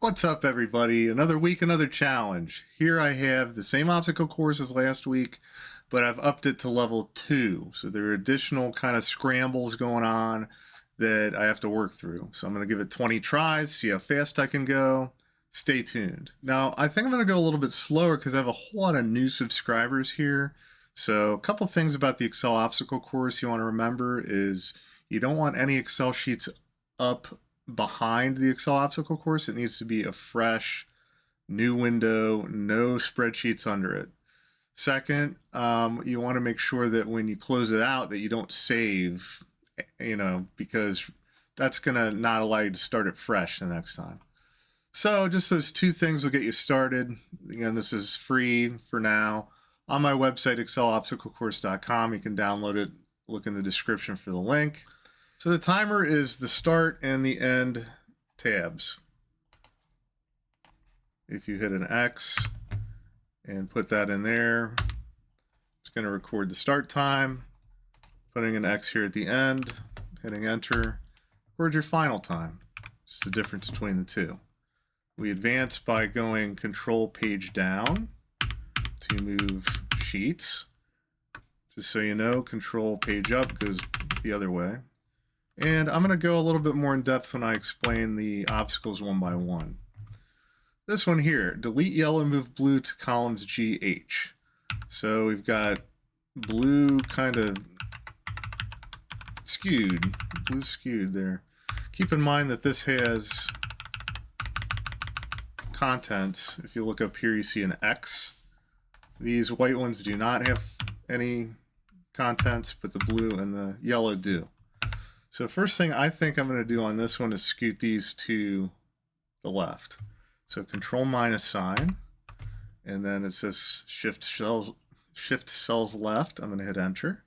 What's up, everybody? Another week, another challenge. Here I have the same obstacle course as last week, but I've upped it to level 2. So there are additional kind of scrambles going on that I have to work through. So I'm going to give it 20 tries, see how fast I can go. Stay tuned. Now, I think I'm going to go a little bit slower because I have a whole lot of new subscribers here. So a couple things about the Excel obstacle course you want to remember is you don't want any Excel sheets up behind the Excel obstacle course. It needs to be a fresh new window, no spreadsheets under it. Second, you want to make sure that when you close it out that you don't save, because that's going to not allow you to start it fresh the next time. So just those two things will get you started. Again, this is free for now. On my website, excelobstaclecourse.com, you can download it. Look in the description for the link. So the timer is the start and the end tabs. If you hit an X and put that in there, it's going to record the start time. Putting an X here at the end, hitting enter, record your final time. Just the difference between the two. We advance by going control page down to move sheets. Just so you know, control page up goes the other way. And I'm going to go a little bit more in depth when I explain the obstacles one by one. This one here, delete yellow, move blue to columns GH. So we've got blue kind of skewed, blue skewed there. Keep in mind that this has contents. If you look up here, you see an X. These white ones do not have any contents, but the blue and the yellow do. So first thing I think I'm going to do on this one is scoot these to the left. So control minus sign, and then it says shift cells left. I'm going to hit enter,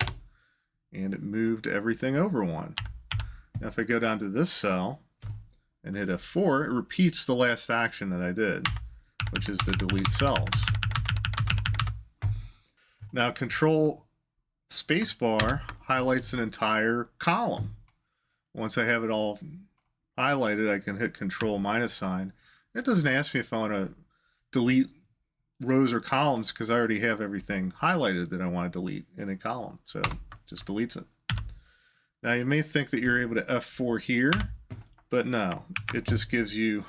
and it moved everything over one. Now if I go down to this cell and hit F4, it repeats the last action that I did, which is the delete cells. Now control spacebar highlights an entire column. Once I have it all highlighted, I can hit control minus sign. It doesn't ask me if I want to delete rows or columns because I already have everything highlighted that I want to delete in a column. So it just deletes it. Now you may think that you're able to F4 here, but no, it just gives you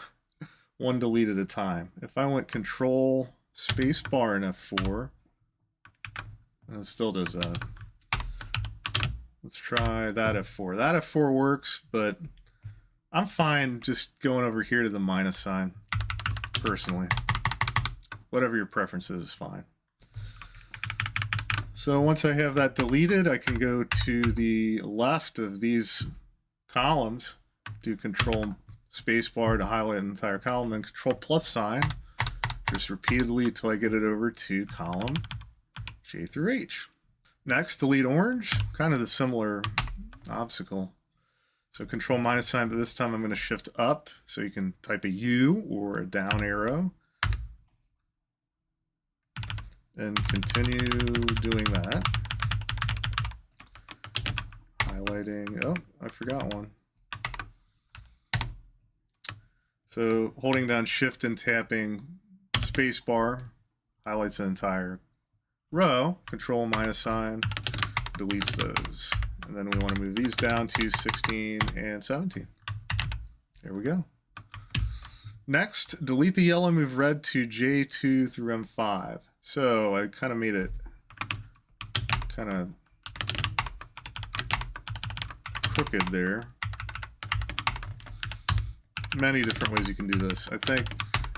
one delete at a time. If I went control spacebar and F4, and it still does that. Let's try that F4. That F4 works, but I'm fine just going over here to the minus sign, personally. Whatever your preference is fine. So once I have that deleted, I can go to the left of these columns, do control spacebar to highlight an entire column, then control plus sign, just repeatedly until I get it over to column J through H. Next, delete orange, kind of the similar obstacle. So control minus sign, but this time I'm going to shift up, so you can type a U or a down arrow. And continue doing that. Highlighting, oh, I forgot one. So holding down shift and tapping spacebar highlights an entire row, control minus sign, deletes those. And then we want to move these down to 16 and 17. There we go. Next, delete the yellow, move red to J2 through M5. So I kind of made it kind of crooked there. Many different ways you can do this. I think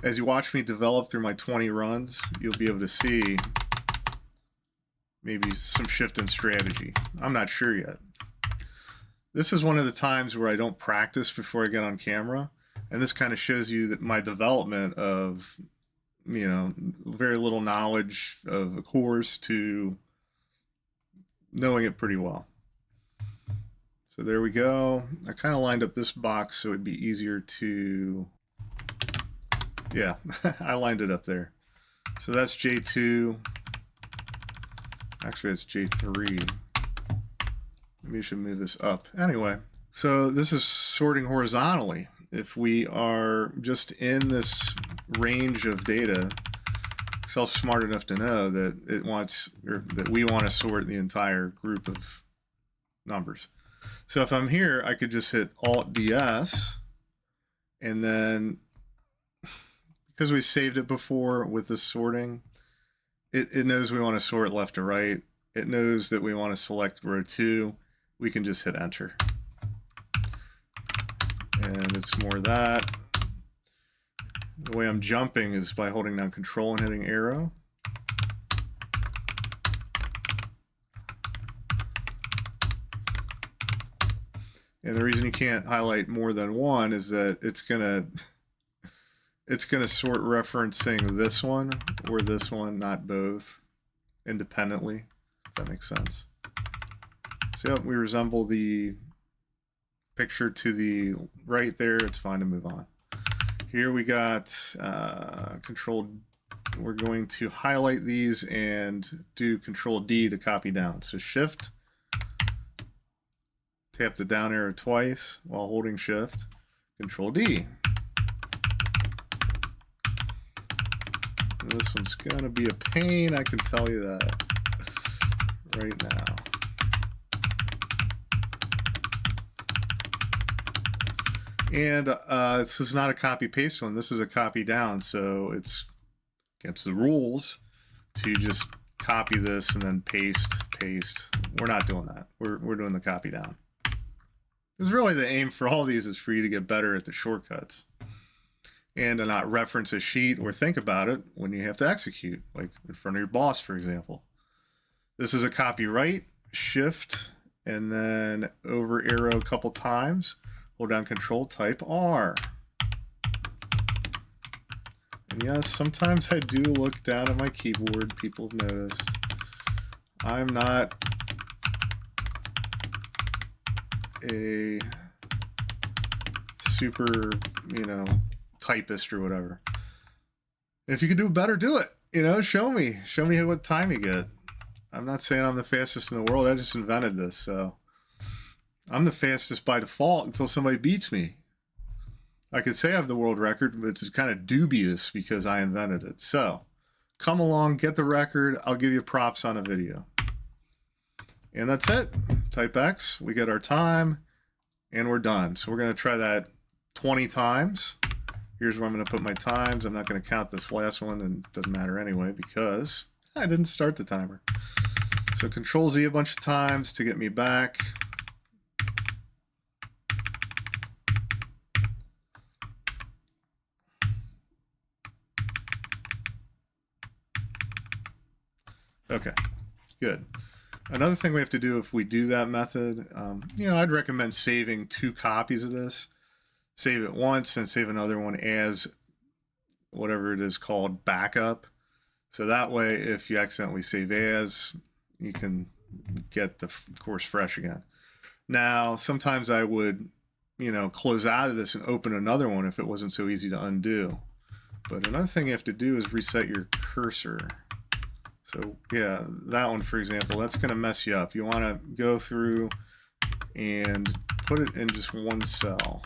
as you watch me develop through my 20 runs, you'll be able to see maybe some shift in strategy. I'm not sure yet. This is one of the times where I don't practice before I get on camera, and this kind of shows you that my development of, very little knowledge of a course to knowing it pretty well. So there we go. I kind of lined up this box so it'd be easier to, yeah, I lined it up there. So that's J2. Actually, it's J3. Maybe you should move this up. Anyway, so this is sorting horizontally. if we are just in this range of data, Excel's smart enough to know that it wants, or that we want to sort the entire group of numbers. So if I'm here, I could just hit Alt DS, and then because we saved it before with this sorting, it knows we want to sort left to right. It knows that we want to select row 2. We can just hit enter. And it's more that. The way I'm jumping is by holding down Control and hitting arrow. And the reason you can't highlight more than one is that it's gonna sort referencing this one or this one, not both, independently. If that makes sense. So yep, we resemble the picture to the right there. It's fine to move on. Here we got Control. We're going to highlight these and do Control D to copy down. So Shift, tap the down arrow twice while holding Shift, Control D. And this one's gonna be a pain, I can tell you that right now. And this is not a copy paste one, this is a copy down, so it's against the rules to just copy this and then paste. We're not doing that. We're doing the copy down. Because really the aim for all these is for you to get better at the shortcuts and to not reference a sheet or think about it when you have to execute, like in front of your boss, for example. This is a copy right, Shift, and then over arrow a couple times. Hold down Control, type R. And yes, sometimes I do look down at my keyboard. People have noticed. I'm not a super, typist or whatever. And if you can do better, do it. Show me what time you get. I'm not saying I'm the fastest in the world. I just invented this, so I'm the fastest by default until somebody beats me. I could say I have the world record, but it's kind of dubious because I invented it. So come along, get the record. I'll give you props on a video. And that's it. Type X, we get our time, and we're done. So we're going to try that 20 times. Here's where I'm going to put my times. I'm not going to count this last one, and it doesn't matter anyway because I didn't start the timer. So Control Z a bunch of times to get me back. Okay, good. Another thing we have to do if we do that method, I'd recommend saving 2 copies of this. Save it once and save another one as whatever it is called backup. So that way, if you accidentally save as, you can get the course fresh again. Now, sometimes I would, close out of this and open another one if it wasn't so easy to undo. But another thing you have to do is reset your cursor. So yeah, that one, for example, that's going to mess you up. You want to go through and put it in just one cell.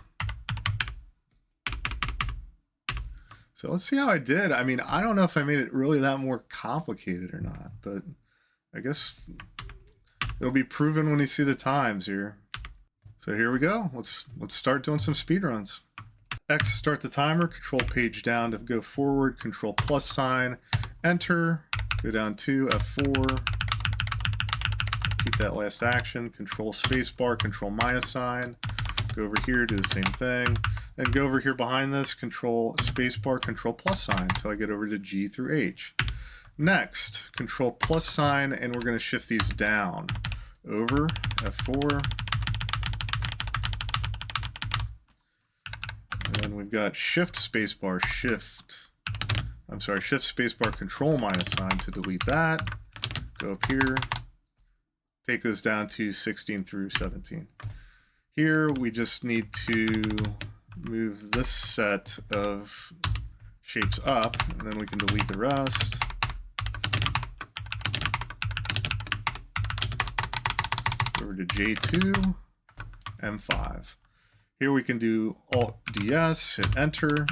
So let's see how I did. I mean, I don't know if I made it really that more complicated or not, but I guess it'll be proven when you see the times here. So here we go. Let's start doing some speed runs. X to start the timer, Control page down to go forward, Control plus sign, enter. Go down to F4, keep that last action, Control spacebar, Control minus sign, go over here, do the same thing, and go over here behind this, Control spacebar, Control plus sign until I get over to G through H. Next, Control plus sign, and we're going to shift these down. Over, F4, and then we've got Shift spacebar, Shift spacebar, Control minus sign to delete that. Go up here, take those down to 16 through 17. Here we just need to move this set of shapes up, and then we can delete the rest. Over to J2, M5. Here we can do Alt-DS, hit enter.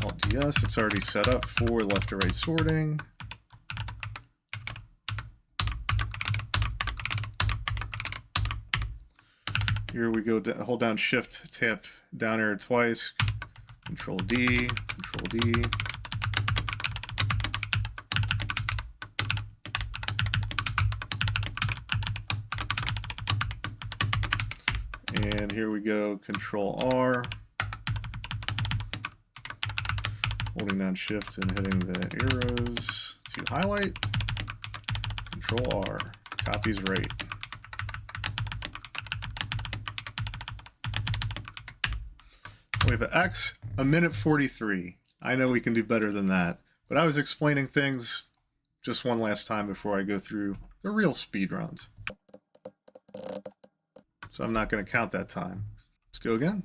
Alt-DS, it's already set up for left to right sorting. Here we go, hold down Shift, tap down arrow twice, Control D, Control D. And here we go, Control R. Holding down Shift and hitting the arrows to highlight. Control R, copies right. We have an X, a minute 43. I know we can do better than that, but I was explaining things just one last time before I go through the real speed runs. So I'm not going to count that time. Let's go again.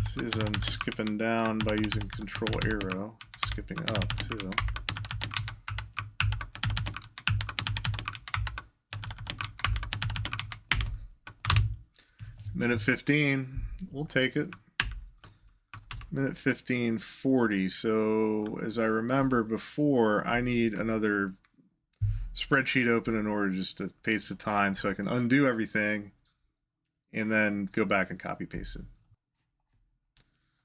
See, as I'm skipping down by using Control Arrow, skipping up too. Minute 15, we'll take it. Minute 15:40. So as I remember before, I need another spreadsheet open in order just to paste the time so I can undo everything and then go back and copy paste it.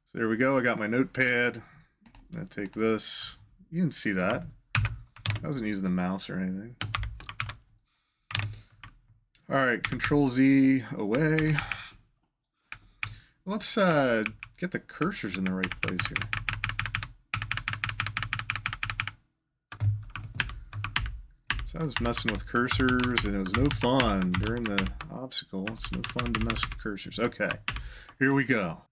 So there we go. I got my notepad. I take this. You can see that. I wasn't using the mouse or anything. All right, Control Z away. Let's get the cursors in the right place here. So I was messing with cursors and it was no fun during the obstacle. It's no fun to mess with cursors. Okay, here we go.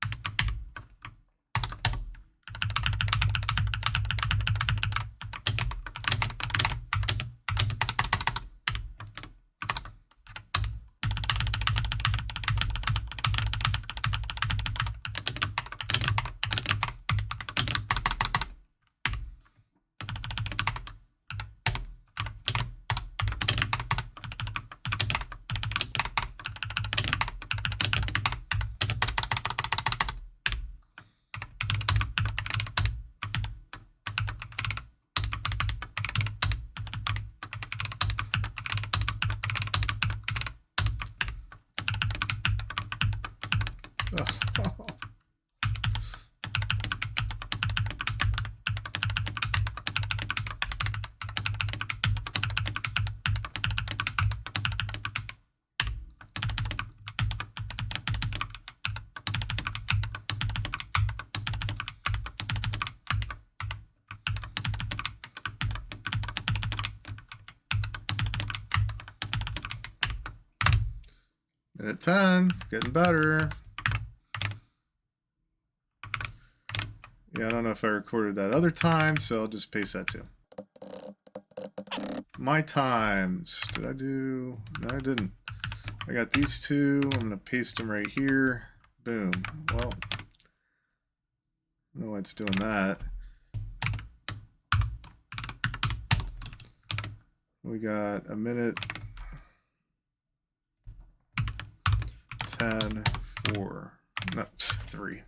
Minute 10, getting better. Yeah, I don't know if I recorded that other time, so I'll just paste that too. My times, did I do? No, I didn't. I got these two. I'm going to paste them right here. Boom. Well, I don't know why it's doing that. We got a minute 10, 4, no, 3.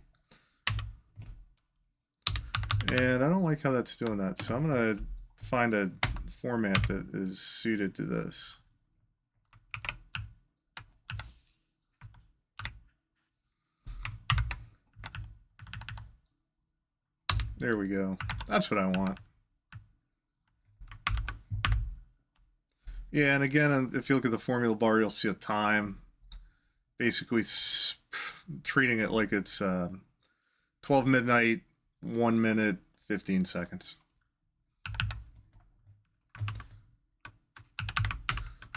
And I don't like how that's doing that, so I'm going to find a format that is suited to this. There we go. That's what I want. Yeah, and again, if you look at the formula bar, you'll see a time. Basically treating it like it's 12 midnight, 1 minute, 15 seconds.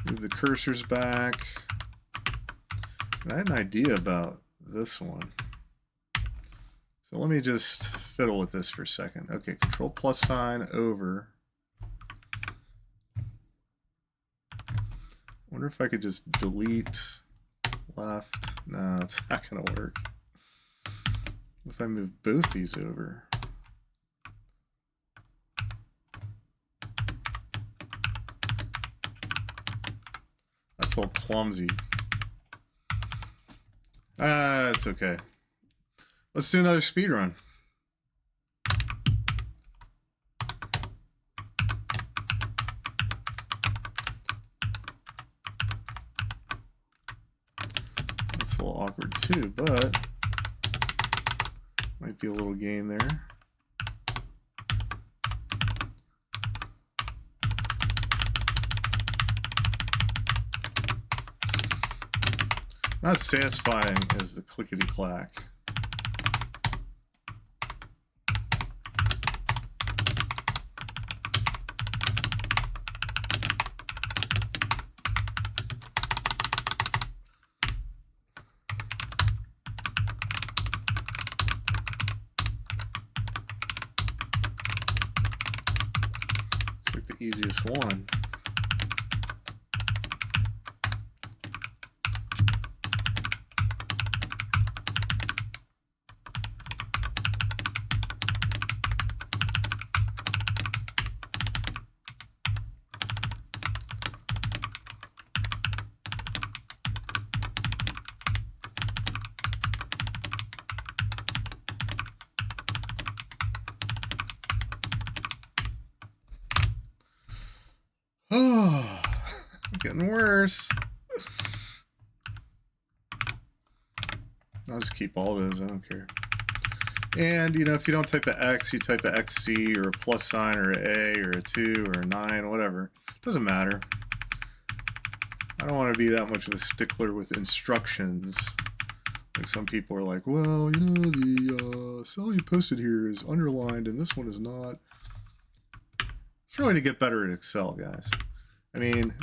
Move the cursors back. And I had an idea about this one. So let me just fiddle with this for a second. Okay, control plus sign over. I wonder if I could just delete left. No, it's not going to work. If I move both these over. That's a little clumsy. It's okay. Let's do another speed run. That's a little awkward too, but might be a little gain there. Not satisfying as the clickety-clack. It's like the easiest one. Oh, getting worse. I'll just keep all those, I don't care. And, you know, if you don't type an X, you type an XC or a plus sign or an A or a 2 or a 9, whatever. It doesn't matter. I don't want to be that much of a stickler with instructions. Like some people are like, well, you know, the cell you posted here is underlined and this one is not. It's really to get better at Excel, guys. I mean,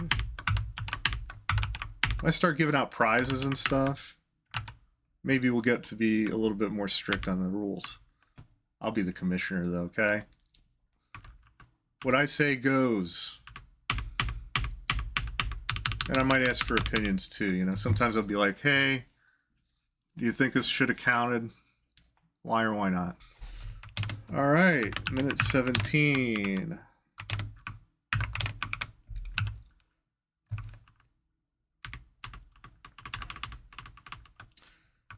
when I start giving out prizes and stuff, maybe we'll get to be a little bit more strict on the rules. I'll be the commissioner, though, okay? What I say goes. And I might ask for opinions, too. You know, sometimes I'll be like, hey, do you think this should have counted? Why or why not? All right, minute 17.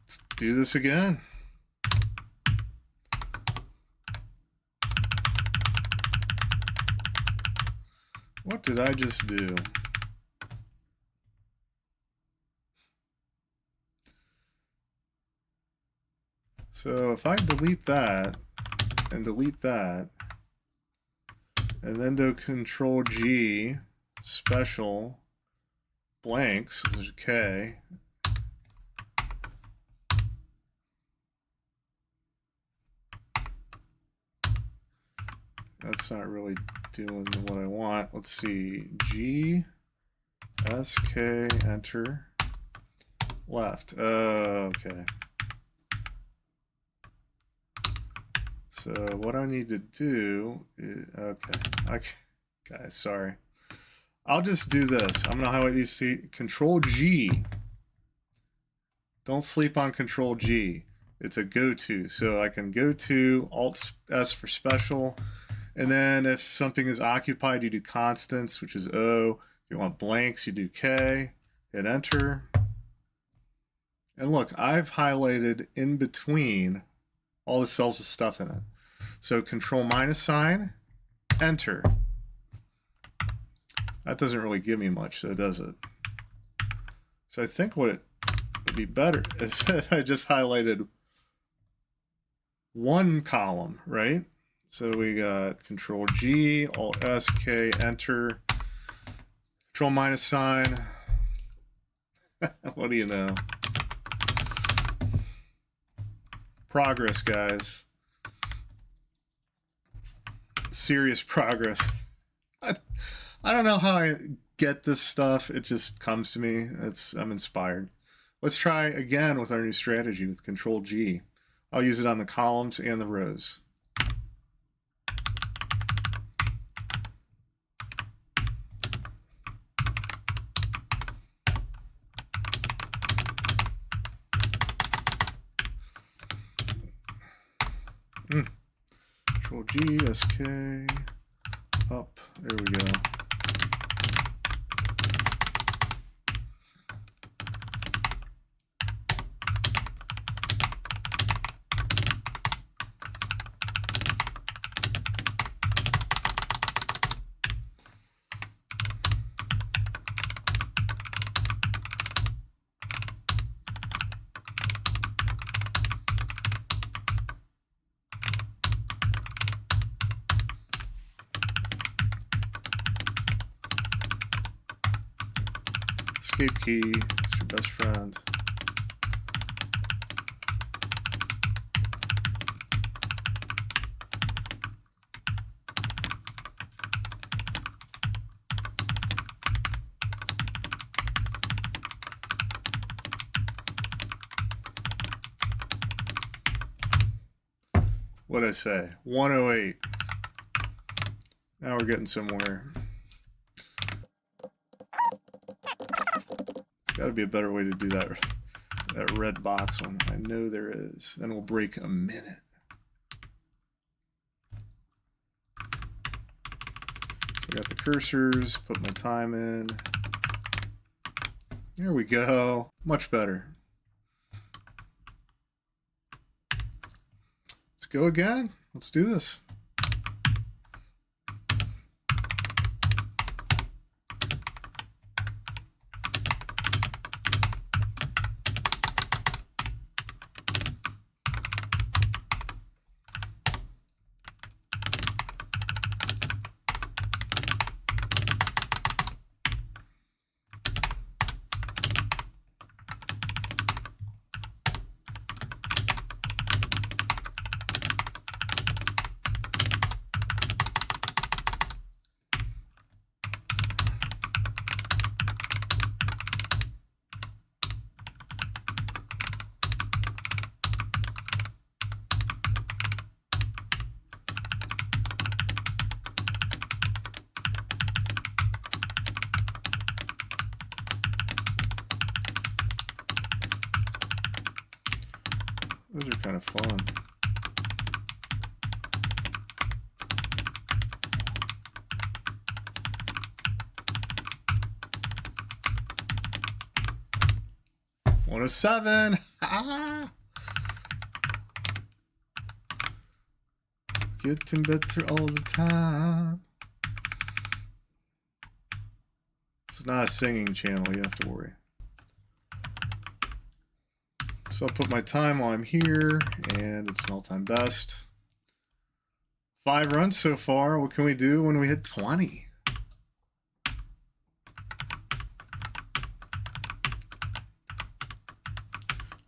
Let's do this again. What did I just do? So if I delete that and delete that, and then do Control G, special, blanks, there's a K. That's not really doing what I want. Let's see, G, S, K, enter, left. Okay. So what I need to do is, okay, guys, sorry. I'll just do this. I'm gonna highlight these, Control G. Don't sleep on Control G. It's a go-to. So I can go to, Alt S for special, and then if something is occupied, you do constants, which is O. If you want blanks, you do K, hit enter. And look, I've highlighted in between all the cells with stuff in it. So Control minus sign, enter. That doesn't really give me much, so does it? So I think what it would be better is if I just highlighted one column, right? So we got Control G, Alt S, K, Enter, Control minus sign. What do you know? Progress, guys. Serious progress. I don't know how I get this stuff. It just comes to me. I'm inspired. Let's try again with our new strategy with Control G. I'll use it on the columns and the rows. Control G, SK, up. There we go. Escape key, it's your best friend. What'd I say? 108. Now we're getting somewhere. Got to be a better way to do that red box one. I know there is. Then we'll break a minute. So I got the cursors, put my time in. There we go. Much better. Let's go again. Let's do this. Those are kind of fun. One of 7. Getting better all the time. It's not a singing channel, you have to worry. So I'll put my time while I'm here, and it's an all-time best. 5 runs so far. What can we do when we hit 20?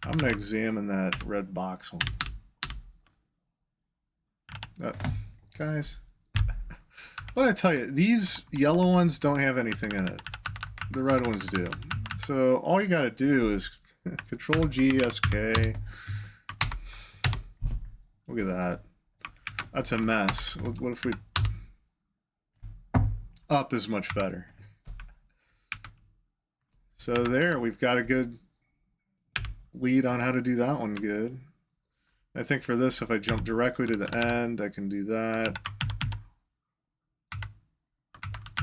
I'm going to examine that red box one. Guys, what did I tell you? These yellow ones don't have anything in it. The red ones do. So all you got to do is Control G, SK. Look at that. That's a mess. What if we... Up is much better. So there, we've got a good lead on how to do that one good. I think for this, if I jump directly to the end, I can do that.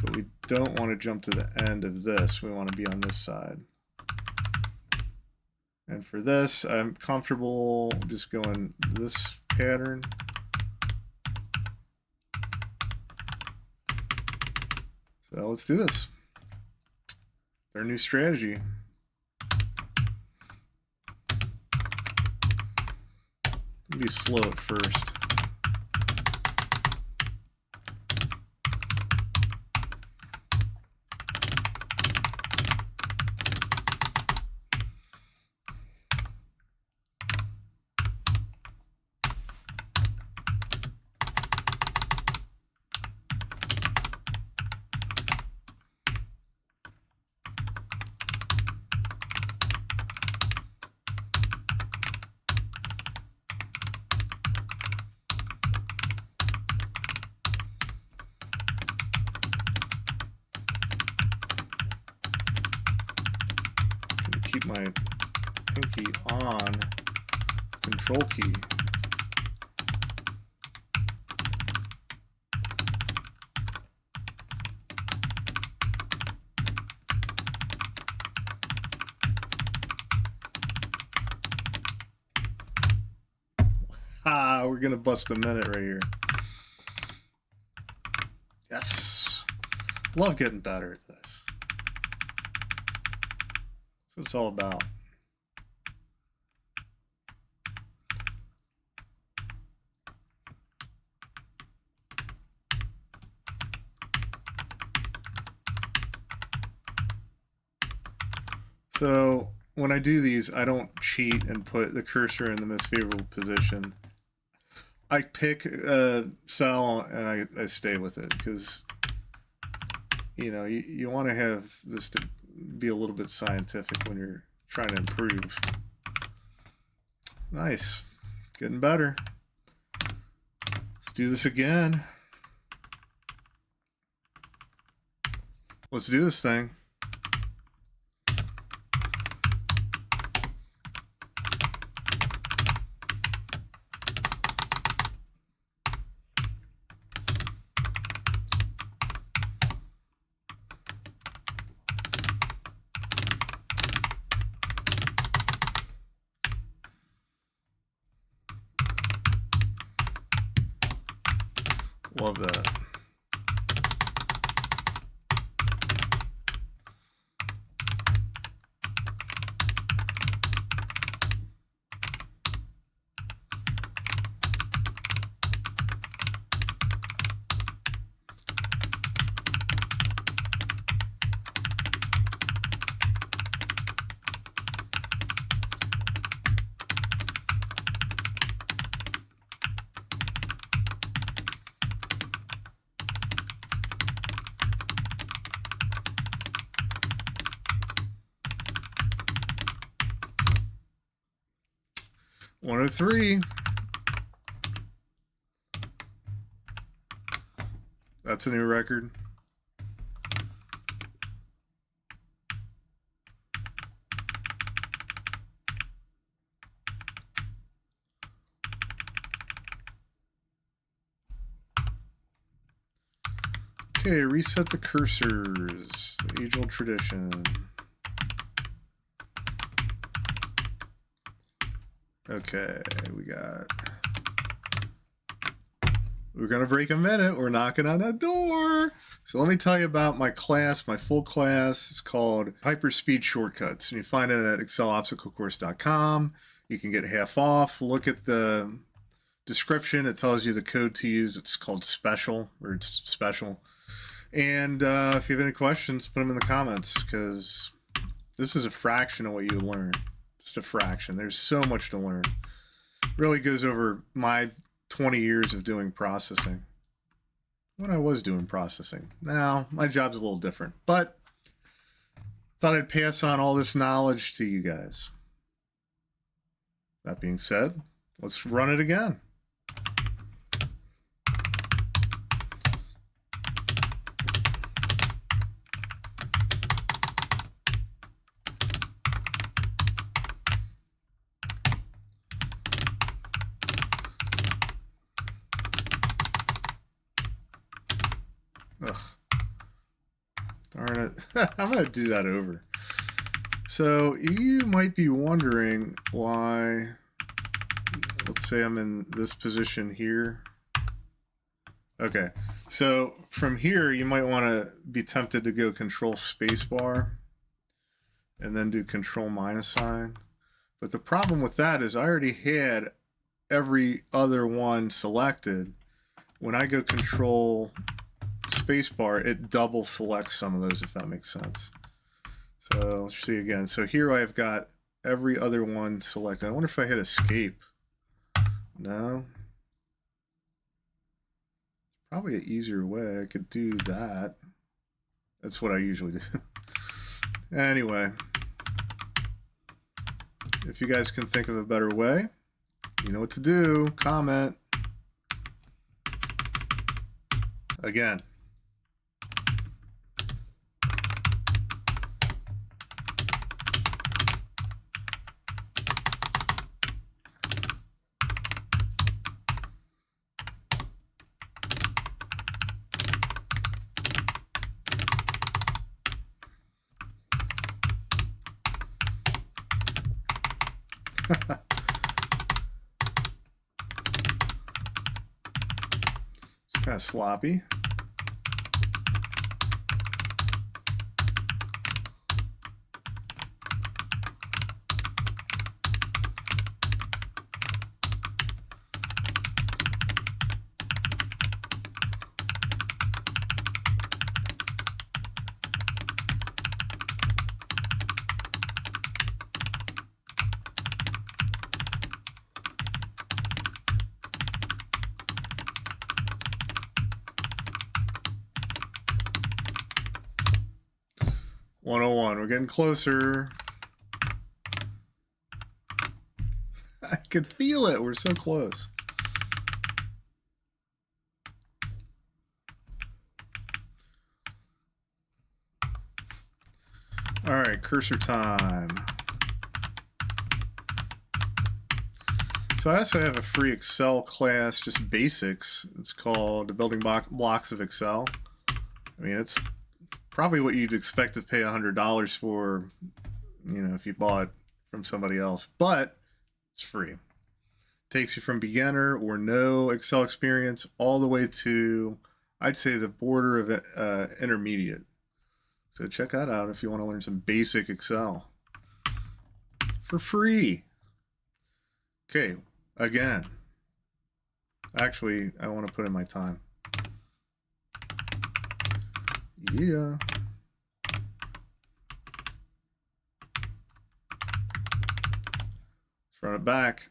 But we don't want to jump to the end of this. We want to be on this side. And for this, I'm comfortable just going this pattern. So let's do this. Their new strategy. Be slow at first. my pinky on control key. Ah, we're gonna bust a minute right here. Yes. Love getting better at this. That's what it's all about. So when I do these, I don't cheat and put the cursor in the most favorable position. I pick a cell and I stay with it because, you know, you want to have this to be a little bit scientific when you're trying to improve. Nice. Getting better. Let's do this again. Let's do this thing. Love that. One of three. That's a new record. Okay, reset the cursors. The age-old tradition. Okay, we're gonna break a minute. We're knocking on that door. So let me tell you about my class, my full class. It's called Hyperspeed Shortcuts, and you find it at excelobstaclecourse.com. You can get half off. Look at the description. It tells you the code to use. It's called Special, or it's special. And if you have any questions, put them in the comments, because this is a fraction of what you learn. Just a fraction. There's so much to learn. It really goes over my 20 years of doing processing. When I was doing processing. Now, my job's a little different, but thought I'd pass on all this knowledge to you guys. That being said, let's run it again. Ugh. Darn it. I'm going to do that over. So you might be wondering why, let's say I'm in this position here. Okay, so from here, you might want to be tempted to go control spacebar and then do control minus sign. But the problem with that is I already had every other one selected. When I go control spacebar, it double selects some of those, if that makes sense. So let's see again. So here I've got every other one selected. I wonder if I hit escape. No. Probably an easier way. I could do that. That's what I usually do. Anyway, if you guys can think of a better way, you know what to do. Comment. Again. Kind of sloppy. We're getting closer. I could feel it. We're so close. All right, cursor time. So I also have a free Excel class, just basics. It's called the Building Blocks of Excel. I mean, it's probably what you'd expect to pay $100 for, you know, if you bought from somebody else, but it's free. Takes you from beginner or no Excel experience all the way to, I'd say, the border of intermediate. So check that out if you want to learn some basic Excel for free. Okay, again. Actually, I want to put in my time. Yeah. Let's run it back.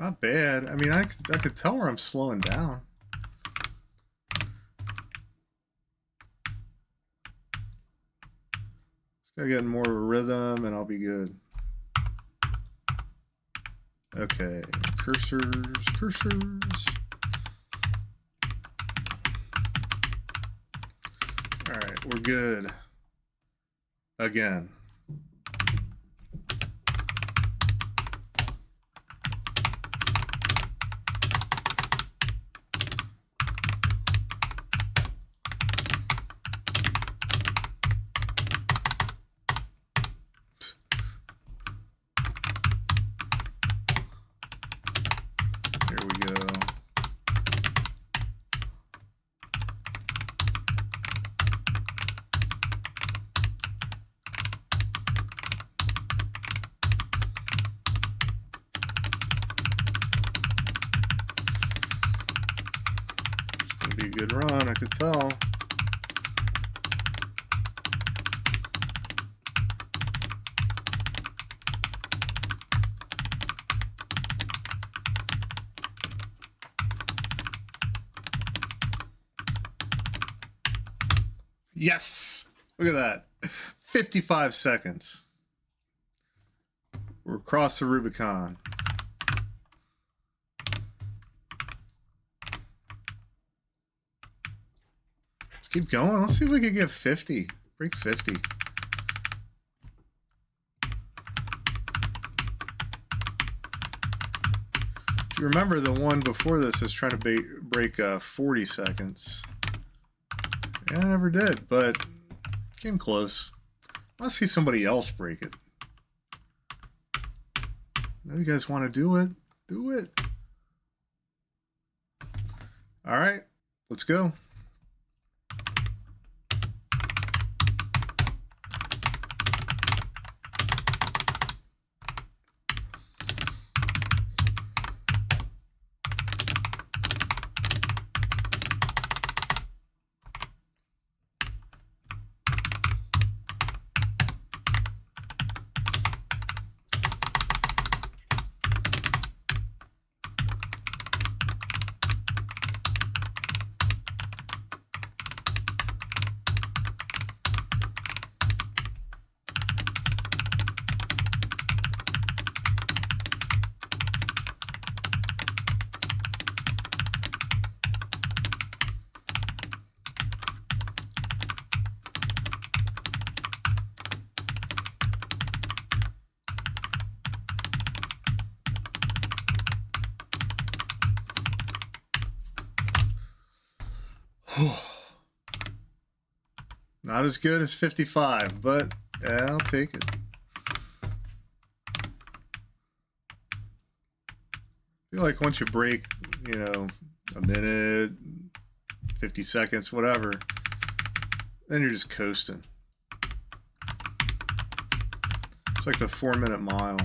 Not bad. I mean, I could tell where I'm slowing down. Just gotta get more of a rhythm and I'll be good. Okay, cursors. All right, we're good. Again. Here we go. It's gonna be a good run, I could tell. Yes! Look at that. 55 seconds. We're across the Rubicon. Let's keep going. Let's see if we can get 50. Break 50. If you remember, the one before this is trying to break 40 seconds. Yeah, I never did, but came close. Let's see somebody else break it. I know you guys want to do it. Do it. All right, let's go. Not as good as 55, but yeah, I'll take it. I feel like once you break, you know, a minute, 50 seconds, whatever, then you're just coasting. It's like the 4-minute mile.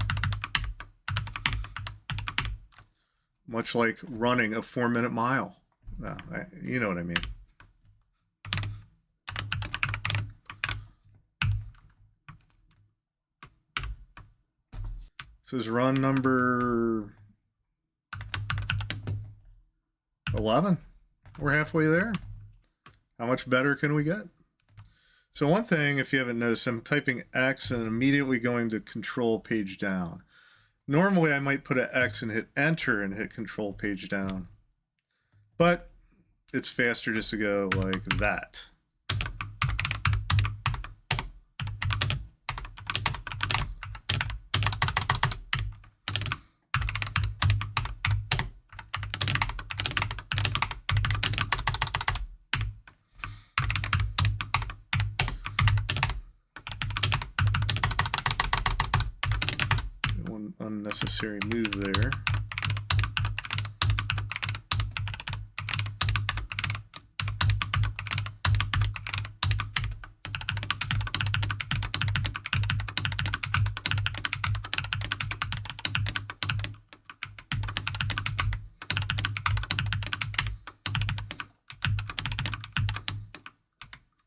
Much like running a 4-minute mile. No, you know what I mean. This is run number 11. We're halfway there. How much better can we get? So one thing, if you haven't noticed, I'm typing X and immediately going to control page down. Normally I might put an X and hit enter and hit control page down. But it's faster just to go like that. One unnecessary move there.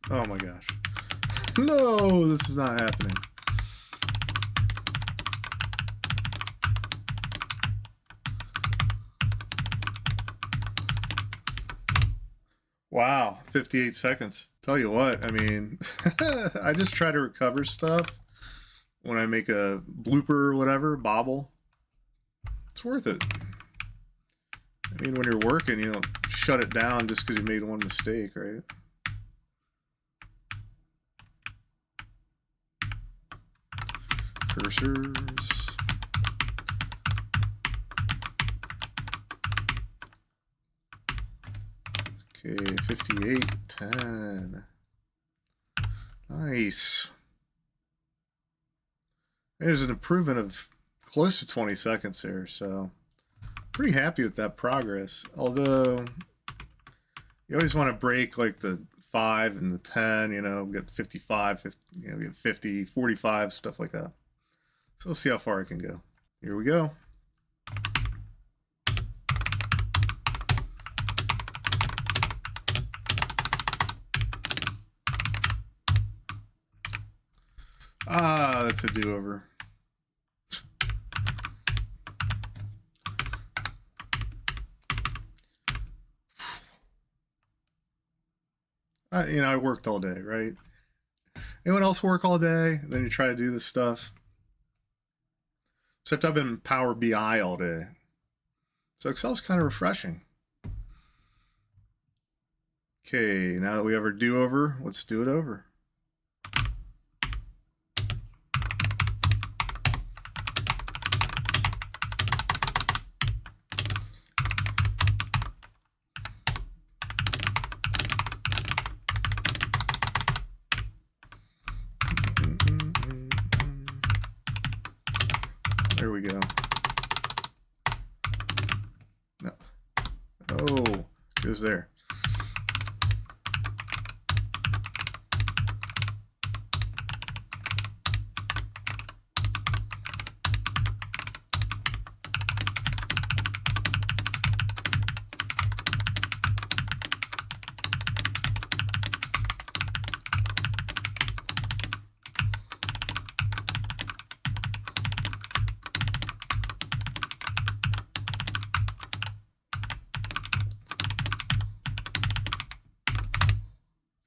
Oh my gosh. No, this is not happening. Wow, 58 seconds. Tell you what, I mean, I just try to recover stuff when I make a blooper or whatever, bobble. It's worth it. I mean, when you're working, you don't shut it down just because you made one mistake, right? Cursors. Okay, 58, 10. Nice. There's an improvement of close to 20 seconds there, so pretty happy with that progress. Although you always want to break like the 5 and the 10, you know, get 55, 50, you know, get 50, 45, stuff like that. So let's see how far I can go. Here we go. Ah, that's a do-over. You know, I worked all day, right? Anyone else work all day? Then you try to do this stuff. Except I've been in Power BI all day. So Excel's kind of refreshing. Okay, now that we have our do-over, let's do it over. There we go. No. Oh, goes there.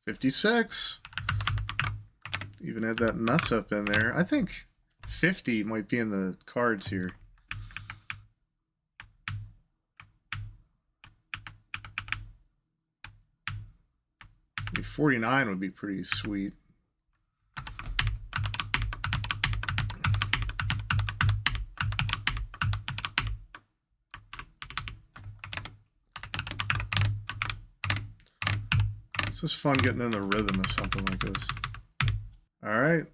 $56. Even had that mess up in there. I think 50 might be in the cards here. Maybe 49 would be pretty sweet. It's just fun getting in the rhythm of something like this. All right,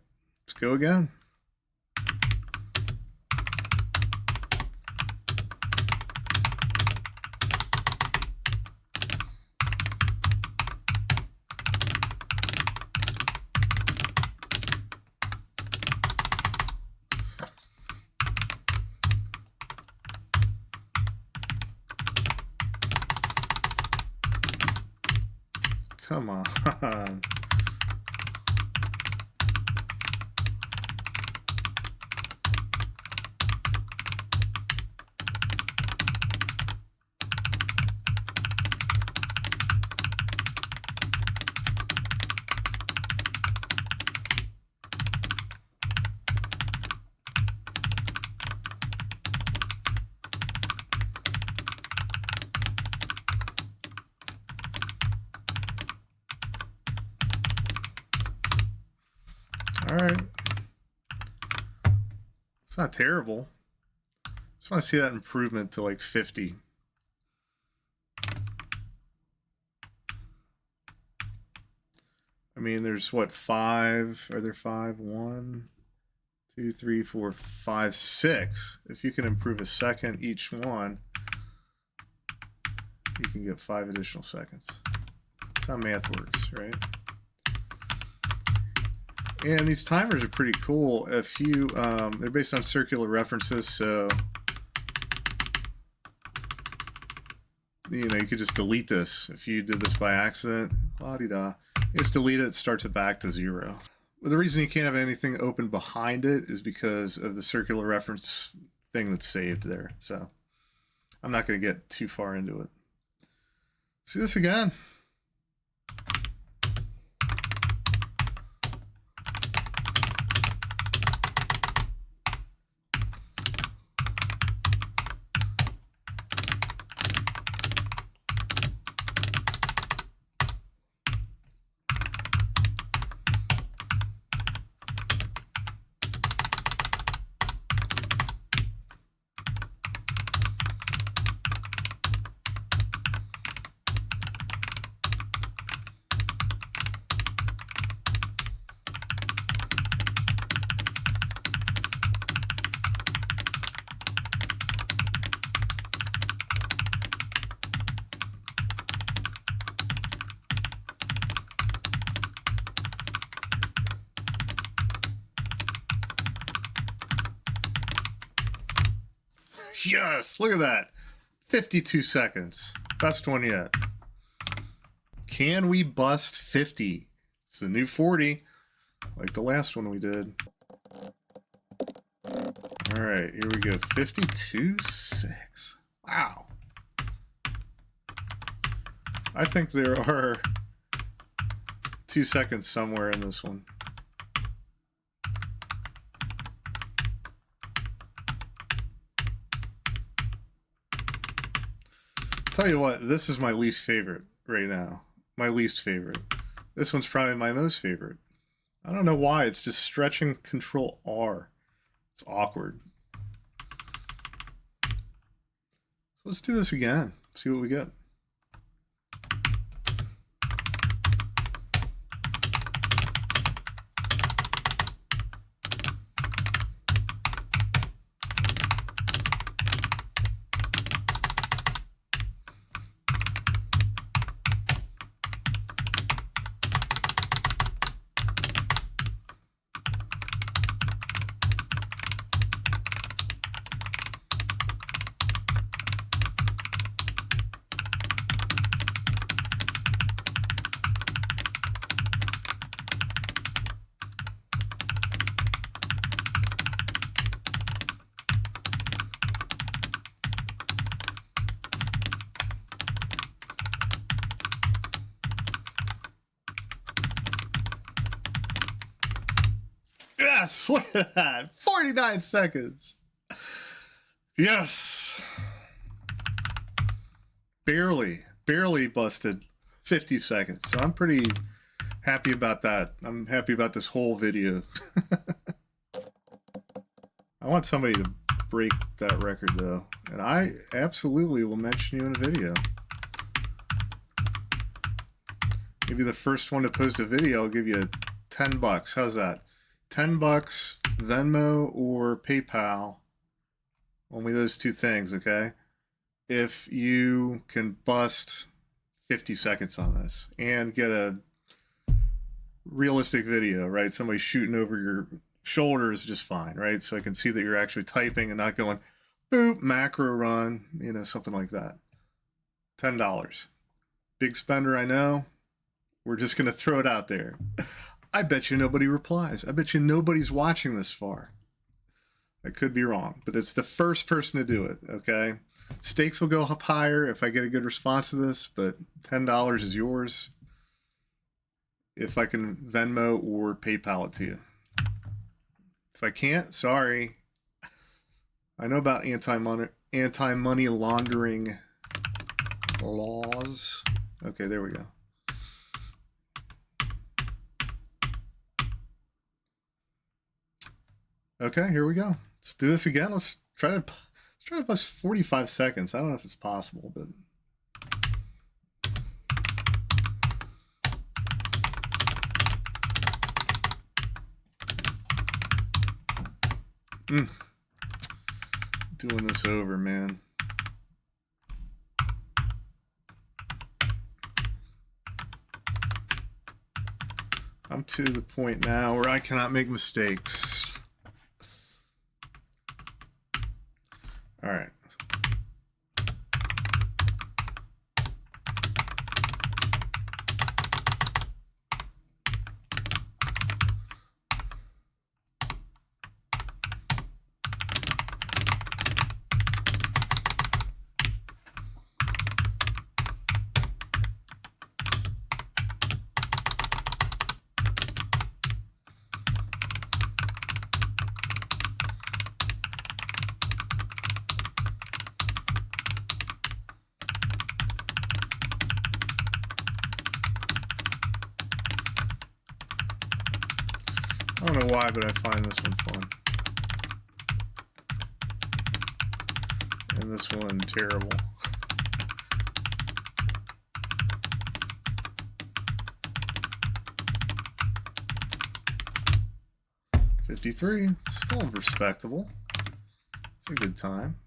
let's go again. Come on. All right. It's not terrible. Just want to see that improvement to like 50. I mean, there's what, 5? Are there 5? 1, 2, 3, 4, 5, 6. If you can improve a second each one, you can get 5 additional seconds. That's how math works, right? And these timers are pretty cool. If you, they're based on circular references, so you know, you could just delete this. If you did this by accident, la-di-da, you just delete it, starts it back to 0. But the reason you can't have anything open behind it is because of the circular reference thing that's saved there. So I'm not going to get too far into it. Let's do this again. Yes, look at that. 52 seconds. Best one yet. Can we bust 50? It's the new 40, like the last one we did. All right, here we go. 52.6. Wow. I think there are 2 seconds somewhere in this one. Tell you what, this is my least favorite right now. My least favorite. This one's probably my most favorite. I don't know why. It's just stretching Control R. It's awkward. So let's do this again. See what we get. Yes, look at that. 49 seconds. Yes. Barely busted 50 seconds. So I'm pretty happy about that. I'm happy about this whole video. I want somebody to break that record though. And I absolutely will mention you in a video. Maybe the first one to post a video, I'll give you 10 bucks. How's that? 10 bucks, Venmo or PayPal. Only those two things, okay? If you can bust 50 seconds on this and get a realistic video, right? Somebody shooting over your shoulder is just fine, right? So I can see that you're actually typing and not going, boop, macro run, you know, something like that. $10. Big spender, I know. We're just going to throw it out there. I bet you nobody replies. I bet you nobody's watching this far. I could be wrong, but it's the first person to do it, okay? Stakes will go up higher if I get a good response to this, but $10 is yours if I can Venmo or PayPal it to you. If I can't, sorry. I know about anti-money laundering laws. Okay, there we go. Okay, here we go. Let's do this again. Let's try to bust 45 seconds. I don't know if it's possible, but doing this over, man. I'm to the point now where I cannot make mistakes. All right. I don't know why, but I find this one fun. And this one terrible. $53, still respectable. It's a good time.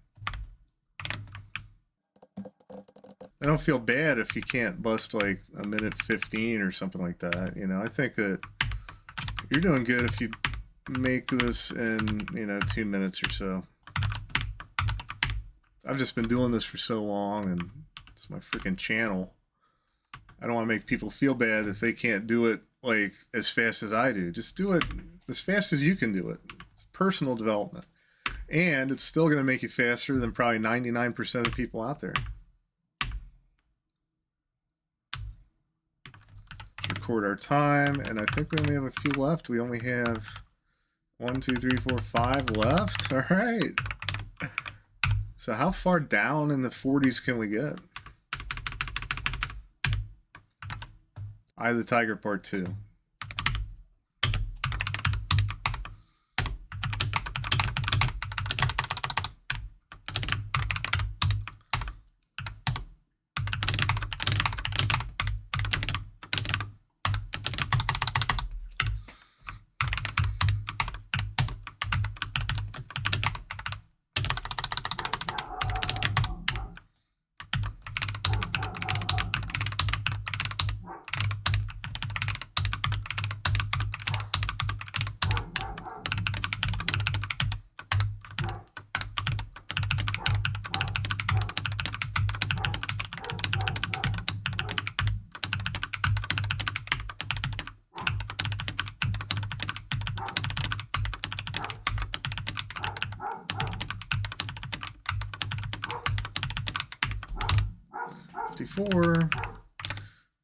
I don't feel bad if you can't bust like a minute 15 or something like that. You know, I think that you're doing good if you make this in, you know, 2 minutes or so. I've just been doing this for so long, and it's my freaking channel. I don't want to make people feel bad if they can't do it like as fast as I do. Just do it as fast as you can do it. It's personal development. And it's still going to make you faster than probably 99% of the people out there. Record our time, and I think we only have a few left. We only have 1, 2, 3, 4, 5 left. All right. So how far down in the 40s can we get? Eye of the Tiger Part 2.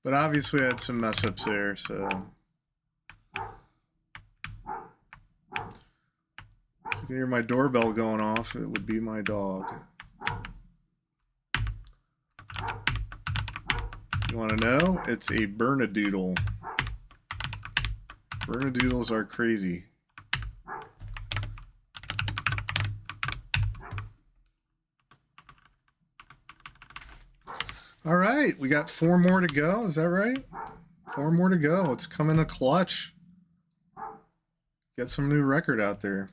But obviously I had some mess ups there, so if you can hear my doorbell going off, it would be my dog. You want to know? It's a Bernedoodle. Bernedoodles are crazy. All right, we got 4 more to go. Is that right? 4 more to go. Let's come in a clutch. Get some new record out there.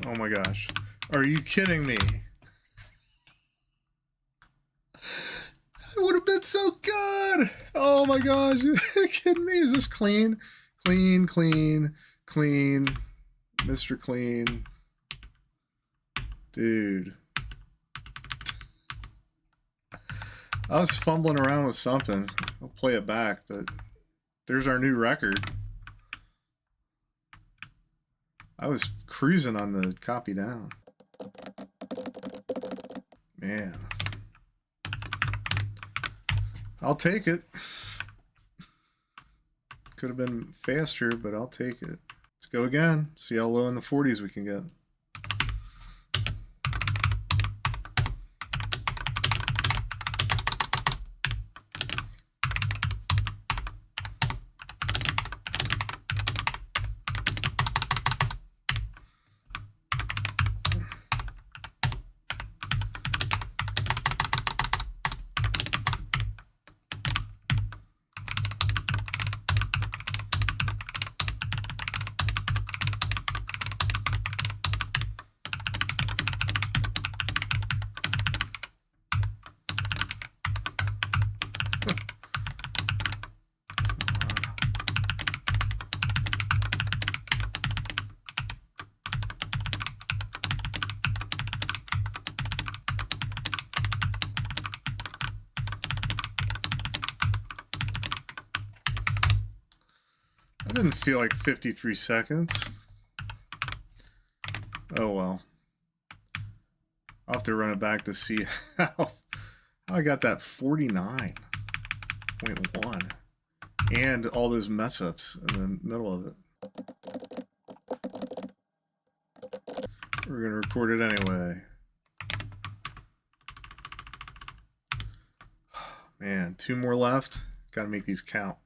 Oh my gosh. Are you kidding me? That would have been so good. Oh my gosh. Are you kidding me? Is this clean? Clean, clean, clean. Mr. Clean. Dude. I was fumbling around with something. I'll play it back, but there's our new record. I was cruising on the copy down. Man. I'll take it. Could have been faster, but I'll take it. Let's go again. See how low in the 40s we can get. That didn't feel like 53 seconds. Oh well. I'll have to run it back to see how I got that 49.1 and all those mess ups in the middle of it. We're going to record it anyway. Man, 2 more left. Got to make these count.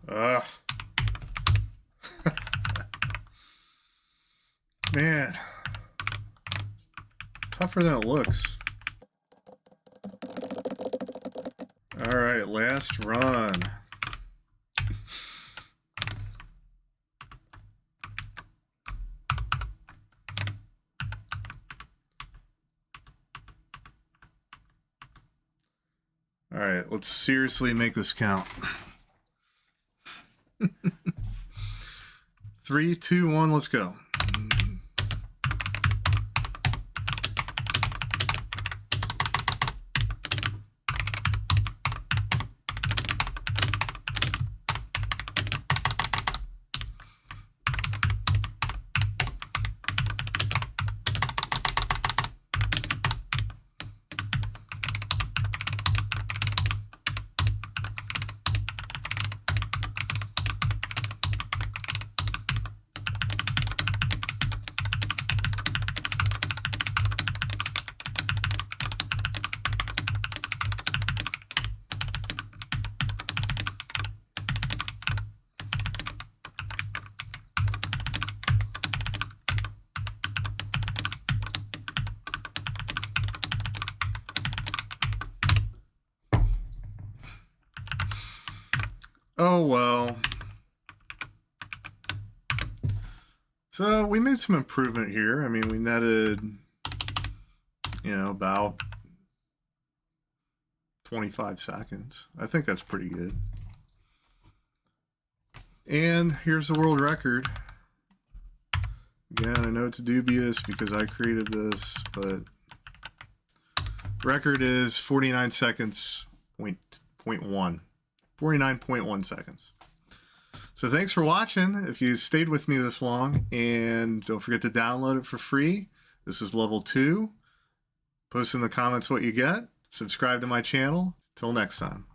Ugh. Man. Tougher than it looks. Alright, last run. Alright, let's seriously make this count. 3, 2, 1, let's go. Oh, well. So we made some improvement here. I mean, we netted, about 25 seconds. I think that's pretty good. And here's the world record. Again, I know it's dubious because I created this, but record is 49 seconds, point 1. 49.1 seconds. So thanks for watching. If you stayed with me this long, and don't forget to download it for free. This is level 2. Post in the comments what you get. Subscribe to my channel. Till next time.